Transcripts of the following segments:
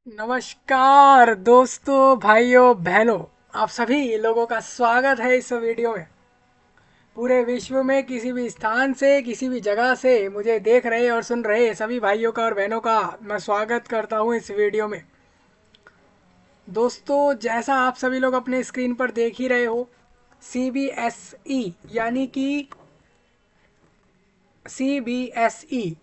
नमस्कार दोस्तों, भाइयों बहनों, आप सभी लोगों का स्वागत है इस वीडियो में। पूरे विश्व में किसी भी स्थान से, किसी भी जगह से मुझे देख रहे और सुन रहे सभी भाइयों का और बहनों का मैं स्वागत करता हूं इस वीडियो में। दोस्तों, जैसा आप सभी लोग अपने स्क्रीन पर देख ही रहे हो, CBSE यानी कि CBSE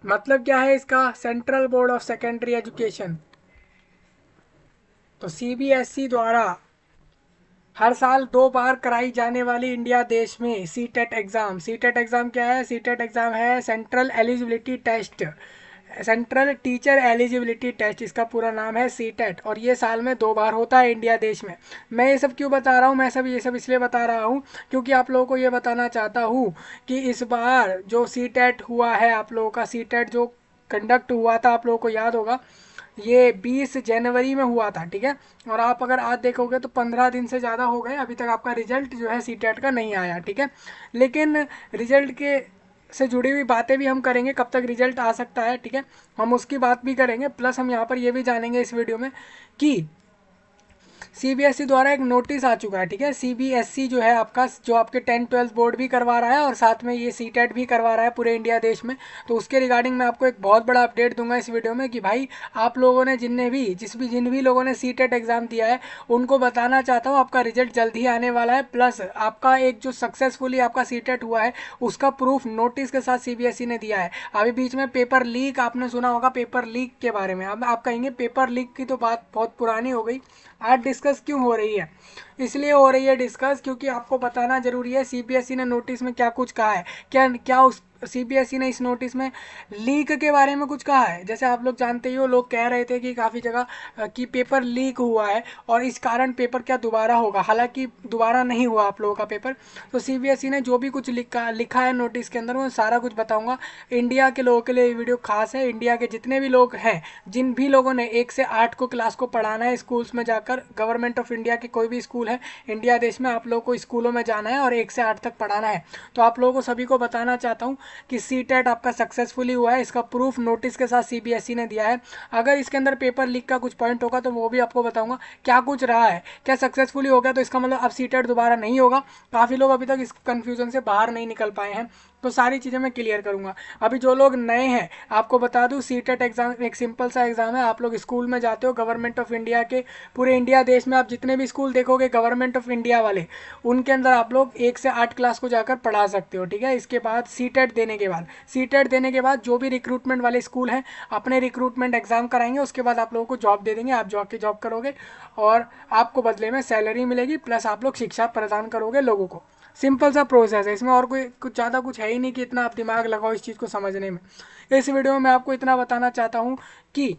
मतलब क्या है इसका? Central board of secondary education. तो CBSE द्वारा हर साल 2 बार कराई जाने वाली इंडिया देश में सीटेट एग्ज़ाम। सीटेट एग्ज़ाम क्या है? सीटेट एग्ज़ाम है central eligibility test, central teacher eligibility test, इसका पूरा नाम है सीटेट। और ये साल में 2 बार होता है इंडिया देश में। मैं ये सब क्यों बता रहा हूँ? मैं सब ये सब इसलिए बता रहा हूँ क्योंकि आप लोगों को ये बताना चाहता हूँ कि इस बार जो सीटेट हुआ है, आप लोगों का सीटेट जो कंडक्ट हुआ था, आप लोगों को याद होगा, ये 20 जनवरी में हुआ था। ठीक है। और आप अगर आज देखोगे तो 15 दिन से ज़्यादा हो गए, अभी तक आपका रिजल्ट जो है सीटेट का नहीं आया। ठीक है। लेकिन रिजल्ट के से जुड़ी हुई बातें भी हम करेंगे, कब तक रिजल्ट आ सकता है। ठीक है। हम उसकी बात भी करेंगे, प्लस हम यहाँ पर ये भी जानेंगे इस वीडियो में कि CBSE द्वारा एक नोटिस आ चुका है। ठीक है। CBSE जो है आपका, जो आपके 10-12 बोर्ड भी करवा रहा है और साथ में ये सीटेट भी करवा रहा है पूरे इंडिया देश में। तो उसके रिगार्डिंग मैं आपको एक बहुत बड़ा अपडेट दूंगा इस वीडियो में कि भाई आप लोगों ने जिन भी लोगों ने सीटेट एग्जाम दिया है उनको बताना चाहता हूँ आपका रिजल्ट जल्द ही आने वाला है। प्लस आपका एक जो सक्सेसफुली आपका सीटेट हुआ है उसका प्रूफ नोटिस के साथ CBSE ने दिया है। अभी बीच में पेपर लीक, आपने सुना होगा पेपर लीक के बारे में। अब आप कहेंगे पेपर लीक की तो बात बहुत पुरानी हो गई, आज डिस्कस क्यों हो रही है? इसलिए हो रही है डिस्कस क्योंकि आपको बताना जरूरी है CBSE ने नोटिस में क्या कुछ कहा है। क्या क्या उस CBSE ने इस नोटिस में लीक के बारे में कुछ कहा है? जैसे आप लोग जानते ही हो, लोग कह रहे थे कि काफ़ी जगह कि पेपर लीक हुआ है और इस कारण पेपर क्या दोबारा होगा। हालांकि दोबारा नहीं हुआ आप लोगों का पेपर। तो CBSE ने जो भी कुछ लिखा है नोटिस के अंदर, वो सारा कुछ बताऊंगा। इंडिया के लोगों के लिए ये वीडियो खास है। इंडिया के जितने भी लोग हैं, जिन भी लोगों ने 1 से 8 को क्लास को पढ़ाना है स्कूल्स में जाकर, गवर्नमेंट ऑफ इंडिया के कोई भी स्कूल है इंडिया देश में, आप लोगों को स्कूलों में जाना है और 1 से 8 तक पढ़ाना है। तो आप लोगों को सभी को बताना चाहता हूँ कि सीटेट आपका सक्सेसफुली हुआ है। इसका प्रूफ नोटिस के साथ CBSE ने दिया है। अगर इसके अंदर पेपर लीक का कुछ पॉइंट होगा तो वो भी आपको बताऊंगा क्या कुछ रहा है। क्या सक्सेसफुली हो गया तो इसका मतलब अब सीटेट दोबारा नहीं होगा? काफ़ी लोग अभी तक इस कन्फ्यूजन से बाहर नहीं निकल पाए हैं, तो सारी चीज़ें मैं क्लियर करूंगा। अभी जो लोग नए हैं आपको बता दूं, सीटेट एग्जाम एक सिंपल सा एग्जाम है। आप लोग स्कूल में जाते हो गवर्नमेंट ऑफ इंडिया के, पूरे इंडिया देश में आप जितने भी स्कूल देखोगे गवर्नमेंट ऑफ इंडिया वाले, उनके अंदर आप लोग 1 से 8 क्लास को जाकर पढ़ा सकते हो। ठीक है। इसके बाद सीटेट देने के बाद जो भी रिक्रूटमेंट वाले स्कूल हैं अपने रिक्रूटमेंट एग्जाम कराएंगे, उसके बाद आप लोगों को जॉब दे देंगे। आप जॉब करोगे और आपको बदले में सैलरी मिलेगी, प्लस आप लोग शिक्षा प्रदान करोगे लोगों को। सिंपल सा प्रोसेस है, इसमें और कोई कुछ ज़्यादा कुछ है ही नहीं कि इतना आप दिमाग लगाओ इस चीज़ को समझने में। इस वीडियो में मैं आपको इतना बताना चाहता हूँ कि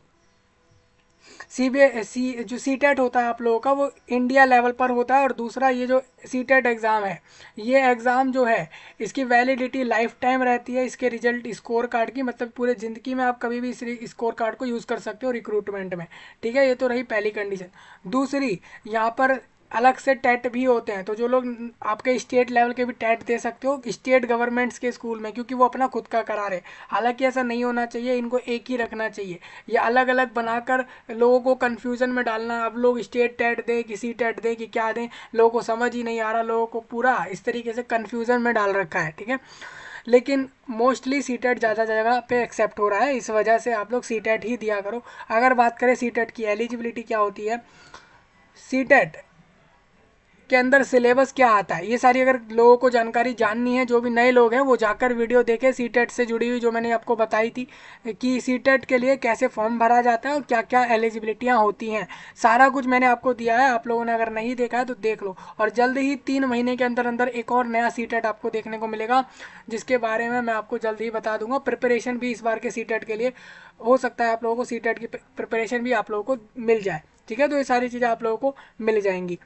CBSE जो सीटेट होता है आप लोगों का, वो इंडिया लेवल पर होता है। और दूसरा, ये जो सीटेट एग्ज़ाम है, ये एग्ज़ाम जो है इसकी वैलिडिटी लाइफ टाइम रहती है। इसके रिजल्ट स्कोर कार्ड की, मतलब पूरे ज़िंदगी में आप कभी भी इस स्कोर कार्ड को यूज़ कर सकते हो रिक्रूटमेंट में। ठीक है। ये तो रही पहली कंडीशन। दूसरी, यहाँ पर अलग से टेट भी होते हैं। तो जो लोग आपके स्टेट लेवल के भी टेट दे सकते हो स्टेट गवर्नमेंट्स के स्कूल में, क्योंकि वो अपना खुद का करा रहे। हालांकि ऐसा नहीं होना चाहिए, इनको एक ही रखना चाहिए। ये अलग अलग बनाकर लोगों को कन्फ्यूजन में डालना, अब लोग स्टेट टेट दें कि सी टेट दें कि क्या दें, लोगों को समझ ही नहीं आ रहा। लोगों को पूरा इस तरीके से कन्फ्यूजन में डाल रखा है। ठीक है। लेकिन मोस्टली सी टेट ज़्यादा जगह पे एक्सेप्ट हो रहा है, इस वजह से आप लोग सी टेट ही दिया करो। अगर बात करें सी टेट की एलिजिबिलिटी क्या होती है, सी टेट के अंदर सिलेबस क्या आता है, ये सारी अगर लोगों को जानकारी जाननी है, जो भी नए लोग हैं वो जाकर वीडियो देखें। सीटेट से जुड़ी हुई जो मैंने आपको बताई थी कि सीटेट के लिए कैसे फॉर्म भरा जाता है और क्या क्या एलिजिबिलिटियां होती हैं, सारा कुछ मैंने आपको दिया है। आप लोगों ने अगर नहीं देखा है तो देख लो। और जल्द ही 3 महीने के अंदर अंदर एक और नया सीटेट आपको देखने को मिलेगा, जिसके बारे में मैं आपको जल्द ही बता दूंगा। प्रिपरेशन भी इस बार के सीटेट के लिए हो सकता है आप लोगों को सीटेट की प्रिपरेशन भी आप लोगों को मिल जाए। ठीक है। तो ये सारी चीज़ें आप लोगों को मिल जाएंगी।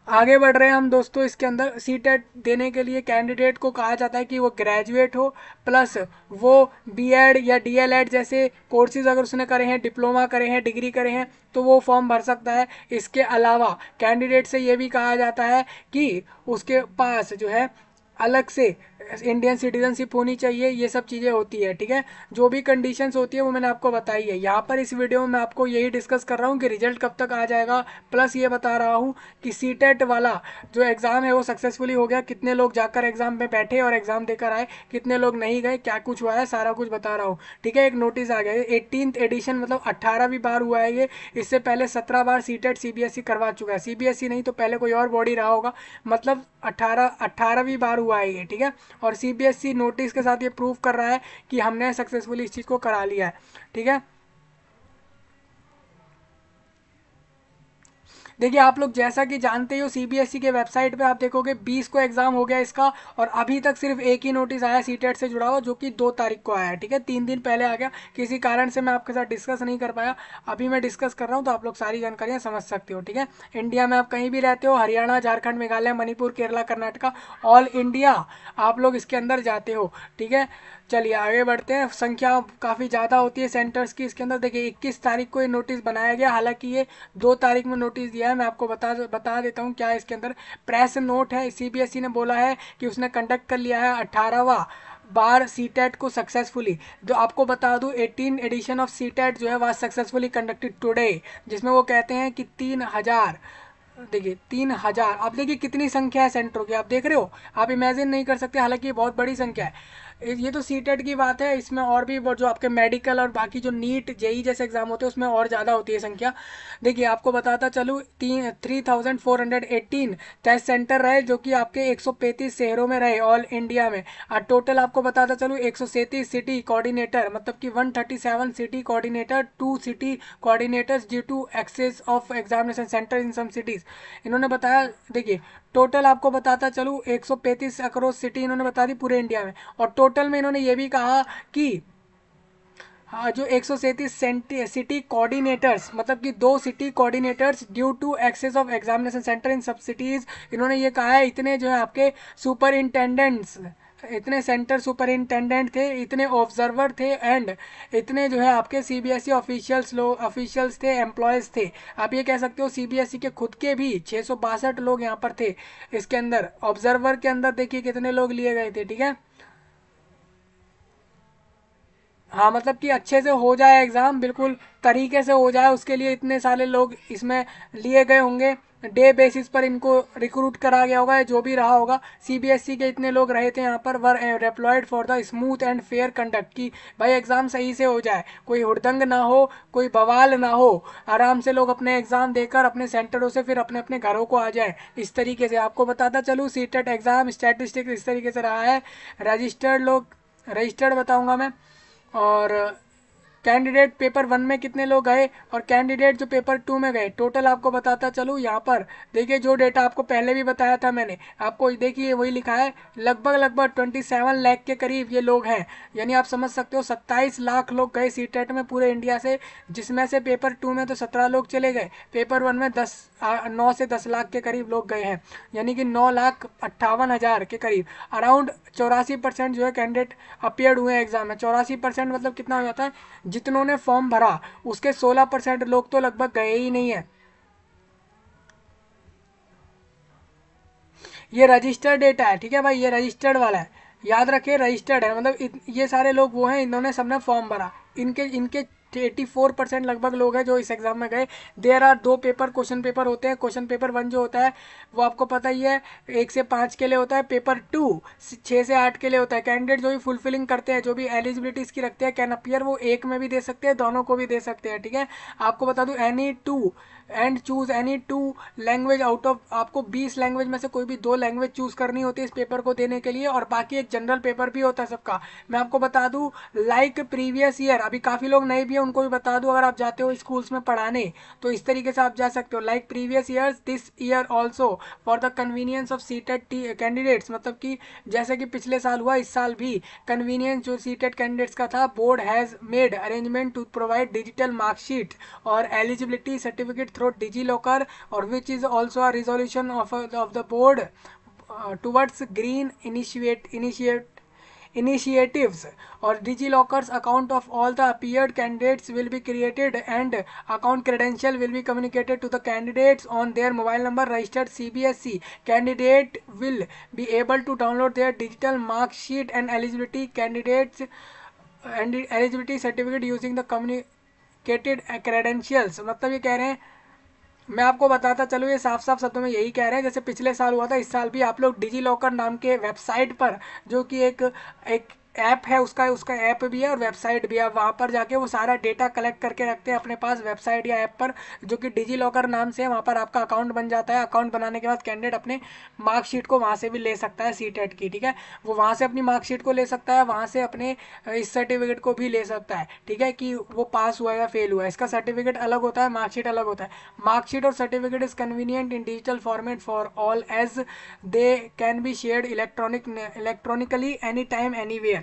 आगे बढ़ रहे हैं हम दोस्तों। इसके अंदर सीटेट देने के लिए कैंडिडेट को कहा जाता है कि वो ग्रेजुएट हो, प्लस वो बीएड या डीएलएड जैसे कोर्सेज अगर उसने करे हैं, डिप्लोमा करे हैं, डिग्री करे हैं, तो वो फॉर्म भर सकता है। इसके अलावा कैंडिडेट से ये भी कहा जाता है कि उसके पास जो है अलग से इंडियन सिटीजनशिप होनी चाहिए, ये सब चीज़ें होती है, ठीक है। जो भी कंडीशंस होती है वो मैंने आपको बताई है। यहाँ पर इस वीडियो में मैं आपको यही डिस्कस कर रहा हूँ कि रिजल्ट कब तक आ जाएगा, प्लस ये बता रहा हूँ कि सीटेट वाला जो एग्ज़ाम है वो सक्सेसफुली हो गया, कितने लोग जाकर एग्ज़ाम में बैठे और एग्ज़ाम देकर आए, कितने लोग नहीं गए, क्या कुछ हुआ है, सारा कुछ बता रहा हूँ, ठीक है। एक नोटिस आ गया है 18th एडिशन, मतलब 18वीं बार हुआ है ये। इससे पहले 17 बार सीटेट सीबीएसई करवा चुका है, सीबीएसई नहीं तो पहले कोई और बॉडी रहा होगा, मतलब 18वीं बार हुआ है ये, ठीक है। और सीबीएसई नोटिस के साथ ये प्रूव कर रहा है कि हमने सक्सेसफुली इस चीज़ को करा लिया है, ठीक है। देखिए आप लोग जैसा कि जानते हो सीबीएसई के वेबसाइट पे आप देखोगे 20 को एग्जाम हो गया इसका, और अभी तक सिर्फ एक ही नोटिस आया सीटेट से जुड़ा हुआ, जो कि 2 तारीख को आया है, ठीक है। 3 दिन पहले आ गया, किसी कारण से मैं आपके साथ डिस्कस नहीं कर पाया, अभी मैं डिस्कस कर रहा हूँ तो आप लोग सारी जानकारियाँ समझ सकते हो, ठीक है। इंडिया में आप कहीं भी रहते हो, हरियाणा, झारखंड, मेघालय, मणिपुर, केरला, कर्नाटका, ऑल इंडिया आप लोग इसके अंदर जाते हो, ठीक है। चलिए आगे बढ़ते हैं। संख्या काफ़ी ज़्यादा होती है सेंटर्स की इसके अंदर। देखिए 21 तारीख को ये नोटिस बनाया गया, हालांकि ये 2 तारीख में नोटिस दिया है। मैं आपको बता देता हूँ क्या है इसके अंदर। प्रेस नोट है, सीबीएसई ने बोला है कि उसने कंडक्ट कर लिया है 18वां बार सीटेट को सक्सेसफुली। जो आपको बता दूं 18 एडिशन ऑफ सीटेट जो है वह सक्सेसफुली कंडक्टेड टुडे, जिसमें वो कहते हैं कि 3000, देखिए 3000, आप देखिए कितनी संख्या है सेंटरों की, आप देख रहे हो, आप इमेजिन नहीं कर सकते, हालांकि ये बहुत बड़ी संख्या है। ये तो सीटेट की बात है, इसमें और भी जो आपके मेडिकल और बाकी जो नीट जेई जैसे एग्जाम होते हैं उसमें और ज़्यादा होती है संख्या। देखिए आपको बताता चलूँ 3418 टेस्ट सेंटर रहे, जो कि आपके 135 शहरों में रहे ऑल इंडिया में। और टोटल आपको बताता चलूँ 137 सिटी कोऑर्डिनेटर, मतलब कि 137 city coordinator, 2 city coordinators due to excess of examination centre in some cities, इन्होंने बताया। देखिए टोटल आपको बताता चलूँ 135 अक्रॉस सिटी इन्होंने बता दी पूरे इंडिया में, और टोटल में इन्होंने ये भी कहा कि हाँ, जो 137 सिटी कोऑर्डिनेटर्स, मतलब कि 2 city coordinators due to excess of examination centre इन सब सिटीज़, इन्होंने ये कहा है। इतने जो है आपके सुपरिंटेंडेंट्स, इतने सेंटर सुपरिंटेंडेंट थे, इतने ऑब्जर्वर थे, एंड इतने जो है आपके सीबीएसई ऑफिशियल्स थे, एम्प्लॉयज़ थे। आप ये कह सकते हो सीबीएसई के खुद के भी 662 लोग यहाँ पर थे इसके अंदर। ऑब्जर्वर के अंदर देखिए कितने लोग लिए गए थे, ठीक है। हाँ मतलब कि अच्छे से हो जाए एग्ज़ाम, बिल्कुल तरीके से हो जाए, उसके लिए इतने सारे लोग इसमें लिए गए होंगे। डे बेसिस पर इनको रिक्रूट करा गया होगा, जो भी रहा होगा। सीबीएसई के इतने लोग रहे थे यहाँ पर, were deployed for the smooth and fair conduct, की भाई एग्ज़ाम सही से हो जाए, कोई हुड़दंग ना हो, कोई बवाल ना हो, आराम से लोग अपने एग्ज़ाम देकर अपने सेंटरों से फिर अपने अपने घरों को आ जाएं। इस तरीके से आपको बताता चलूँ सीटेट एग्ज़ाम स्टैटिस्टिक्स इस तरीके से रहा है। रजिस्टर्ड बताऊँगा मैं। और कैंडिडेट पेपर 1 में कितने लोग गए, और कैंडिडेट जो पेपर 2 में गए, टोटल आपको बताता चलूँ यहाँ पर। देखिए जो डेटा आपको पहले भी बताया था मैंने आपको, देखिए वही लिखा है, लगभग 27 लाख के करीब ये लोग हैं। यानी आप समझ सकते हो 27 लाख लोग गए सीटेट में पूरे इंडिया से, जिसमें से पेपर 2 में तो 17 लोग चले गए, पेपर 1 में 9 से 10 लाख के करीब लोग गए हैं। यानी कि 9,58,000 के करीब, अराउंड 84% जो है कैंडिडेट अपियर्ड हुए एग्जाम में। 84% मतलब कितना हो जाता है, जितनों ने फॉर्म भरा उसके 16% लोग तो लगभग गए ही नहीं है। ये रजिस्टर्ड डेटा है, ठीक है भाई, ये रजिस्टर्ड वाला है, याद रखिए रजिस्टर्ड है, मतलब ये सारे लोग वो हैं, इन्होंने सबने फॉर्म भरा, इनके इनके 84% लगभग लोग हैं जो इस एग्जाम में गए। There are 2 paper question paper होते हैं। क्वेश्चन पेपर 1 जो होता है वो आपको पता ही है 1 से 5 के लिए होता है। पेपर 2 6 से 8 के लिए होता है। कैंडिडेट जो भी फुलफिलिंग करते हैं, जो भी एलिजिबिलिटी इसकी रखते हैं, कैन अपियर, वो एक में भी दे सकते हैं, दोनों को भी दे सकते हैं, ठीक है। आपको बता दूं any two and choose any 2 language out of, आपको 20 लैंग्वेज में से कोई भी 2 लैंग्वेज चूज करनी होती है इस पेपर को देने के लिए, और बाकी एक जनरल पेपर भी होता है सबका। मैं आपको बता दूं लाइक प्रीवियस ईयर, अभी काफ़ी लोग नहीं भी हैं उनको भी बता दूं, अगर आप जाते हो स्कूल्स में पढ़ाने तो इस तरीके से आप जा सकते हो, like previous years this year also for the convenience of CTET candidates, मतलब कि जैसे कि पिछले साल हुआ इस साल भी कन्वीनियंस जो सीटेट कैंडिडेट्स का था, board has made arrangement to provide digital marksheet और eligibility certificate through DigiLocker, और which is also a resolution of the board towards green initiate initiatives or DigiLocker's account of all the appeared candidates will be created and account credential will be communicated to the candidates on their mobile number registered CBSE. Candidate will be able to download their digital mark sheet and eligibility candidates and eligibility certificate using the communicated credentials. मतलब ये कह रहे हैं, मैं आपको बताता चलूँ, ये साफ साफ शब्दों में यही कह रहे हैं जैसे पिछले साल हुआ था, इस साल भी आप लोग डिजी लॉकर नाम के वेबसाइट पर, जो कि एक एक ऐप है, उसका उसका ऐप भी है और वेबसाइट भी है, वहाँ पर जाके वो सारा डेटा कलेक्ट करके रखते हैं अपने पास वेबसाइट या ऐप पर, जो कि डिजी लॉकर नाम से है। वहाँ पर आपका अकाउंट बन जाता है। अकाउंट बनाने के बाद कैंडिडेट अपने मार्कशीट को वहाँ से भी ले सकता है सीटेट की, ठीक है। वो वहाँ से अपनी मार्कशीट को ले सकता है, वहाँ से अपने इस सर्टिफिकेट को भी ले सकता है, ठीक है, कि वो पास हुआ या फेल हुआ है। इसका सर्टिफिकेट अलग होता है, मार्कशीट अलग होता है। मार्कशीट और certificate is convenient in digital format for all as they can be shared electronically any time anywhere.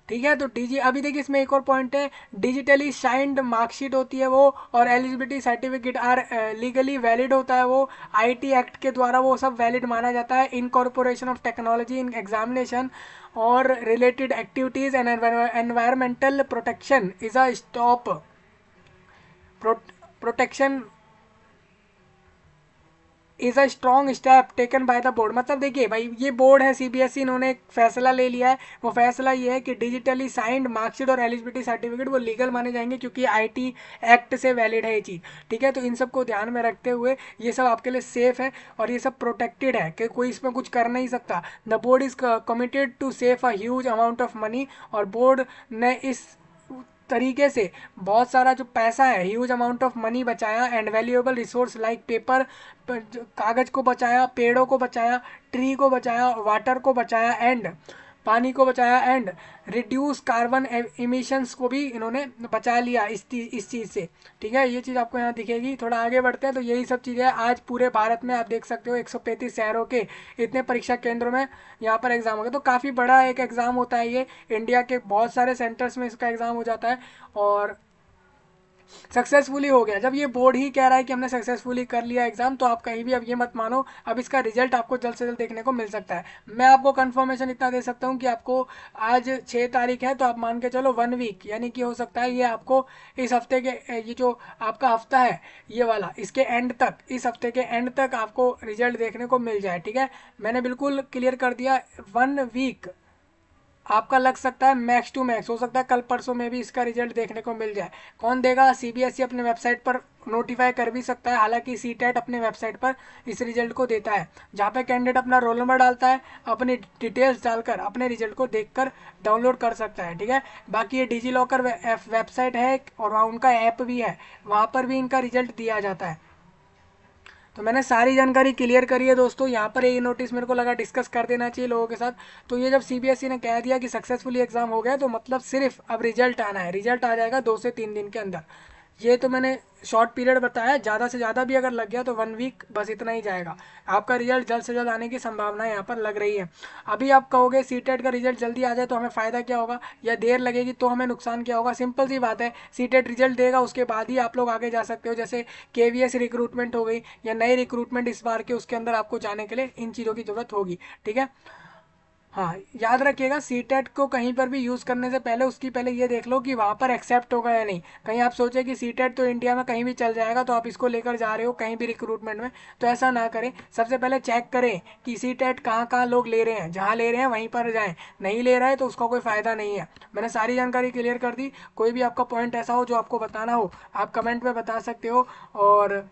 ठीक है, तो डीजी अभी देखिए इसमें एक और पॉइंट है, डिजिटली साइंड मार्कशीट होती है वो, और eligibility certificate are legally valid होता है वो, आईटी एक्ट के द्वारा वो सब वैलिड माना जाता है। Incorporation of technology in examination और related activities and environmental protection is a stop protection is a strong step taken by the board. मतलब देखिए भाई, ये बोर्ड है सीबीएसई, इन्होंने एक फैसला ले लिया है। वो फैसला ये है कि डिजिटली साइंड मार्कशीट और एलिजिबिलिटी सर्टिफिकेट वो लीगल माने जाएंगे क्योंकि आईटी एक्ट से वैलिड है ये चीज़, ठीक है। तो इन सबको ध्यान में रखते हुए ये सब आपके लिए सेफ है और ये सब प्रोटेक्टेड है कि कोई इसमें कुछ कर नहीं सकता। The board is committed to save a huge amount of money, और बोर्ड ने इस तरीके से बहुत सारा जो पैसा है, ह्यूज अमाउंट ऑफ मनी बचाया, and valuable resource like paper, कागज को बचाया, पेड़ों को बचाया, ट्री को बचाया, वाटर को बचाया, एंड पानी को बचाया, एंड रिड्यूस कार्बन इमिशंस को भी इन्होंने बचा लिया इस चीज़ से, ठीक है। ये चीज़ आपको यहाँ दिखेगी। थोड़ा आगे बढ़ते हैं तो यही सब चीज़ें आज पूरे भारत में आप देख सकते हो 135 शहरों के इतने परीक्षा केंद्रों में यहाँ पर एग्ज़ाम हो गया। तो काफ़ी बड़ा एक एग्ज़ाम होता है ये, इंडिया के बहुत सारे सेंटर्स में इसका एग्ज़ाम हो जाता है और सक्सेसफुली हो गया। जब ये बोर्ड ही कह रहा है कि हमने सक्सेसफुली कर लिया एग्जाम, तो आप कहीं भी अब ये मत मानो, अब इसका रिजल्ट आपको जल्द से जल्द देखने को मिल सकता है। मैं आपको कंफर्मेशन इतना दे सकता हूँ कि आपको आज 6 तारीख है, तो आप मान के चलो 1 वीक, यानी कि हो सकता है ये आपको इस हफ्ते के ये जो आपका हफ्ता है ये वाला, इसके एंड तक, इस हफ्ते के एंड तक आपको रिजल्ट देखने को मिल जाए, ठीक है। मैंने बिल्कुल क्लियर कर दिया, 1 वीक आपका लग सकता है, मैक्स टू मैक्स हो सकता है कल परसों में भी इसका रिजल्ट देखने को मिल जाए। कौन देगा? सीबीएसई अपने वेबसाइट पर नोटिफाई कर भी सकता है। हालांकि सीटेट अपने वेबसाइट पर इस रिजल्ट को देता है, जहाँ पे कैंडिडेट अपना रोल नंबर डालता है, अपनी डिटेल्स डालकर अपने रिजल्ट को देखकर डाउनलोड कर सकता है, ठीक है। बाकी ये डिजी लॉकर वेबसाइट है और वहाँ उनका ऐप भी है, वहाँ पर भी इनका रिजल्ट दिया जाता है। तो मैंने सारी जानकारी क्लियर करी है दोस्तों। यहाँ पर ये नोटिस मेरे को लगा डिस्कस कर देना चाहिए लोगों के साथ। तो ये जब सीबीएसई ने कह दिया कि सक्सेसफुली एग्जाम हो गया, तो मतलब सिर्फ अब रिजल्ट आना है, रिजल्ट आ जाएगा 2 से 3 दिन के अंदर। ये तो मैंने शॉर्ट पीरियड बताया, ज़्यादा से ज़्यादा भी अगर लग गया तो 1 वीक, बस इतना ही जाएगा। आपका रिजल्ट जल्द से जल्द आने की संभावना यहाँ पर लग रही है। अभी आप कहोगे सीटेट का रिजल्ट जल्दी आ जाए तो हमें फ़ायदा क्या होगा, या देर लगेगी तो हमें नुकसान क्या होगा? सिंपल सी बात है, सीटेट रिजल्ट देगा उसके बाद ही आप लोग आगे जा सकते हो। जैसे केवीएस रिक्रूटमेंट हो गई या नई रिक्रूटमेंट इस बार के, उसके अंदर आपको जाने के लिए इन चीज़ों की ज़रूरत होगी, ठीक है। हाँ, याद रखिएगा सीटेट को कहीं पर भी यूज़ करने से पहले उसकी पहले ये देख लो कि वहाँ पर एक्सेप्ट होगा या नहीं। कहीं आप सोचे कि सीटेट तो इंडिया में कहीं भी चल जाएगा, तो आप इसको लेकर जा रहे हो कहीं भी रिक्रूटमेंट में, तो ऐसा ना करें। सबसे पहले चेक करें कि सीटेट कहाँ कहाँ लोग ले रहे हैं, जहाँ ले रहे हैं वहीं पर जाएँ, नहीं ले रहा है तो उसका कोई फ़ायदा नहीं है। मैंने सारी जानकारी क्लियर कर दी। कोई भी आपका पॉइंट ऐसा हो जो आपको बताना हो, आप कमेंट में बता सकते हो। और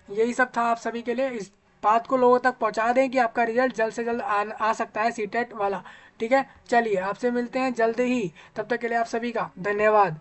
यही सब था आप सभी के लिए। इस बात को लोगों तक पहुंचा दें कि आपका रिजल्ट जल्द से जल्द आ सकता है सीटेट वाला, ठीक है। चलिए आपसे मिलते हैं जल्द ही, तब तक के लिए आप सभी का धन्यवाद।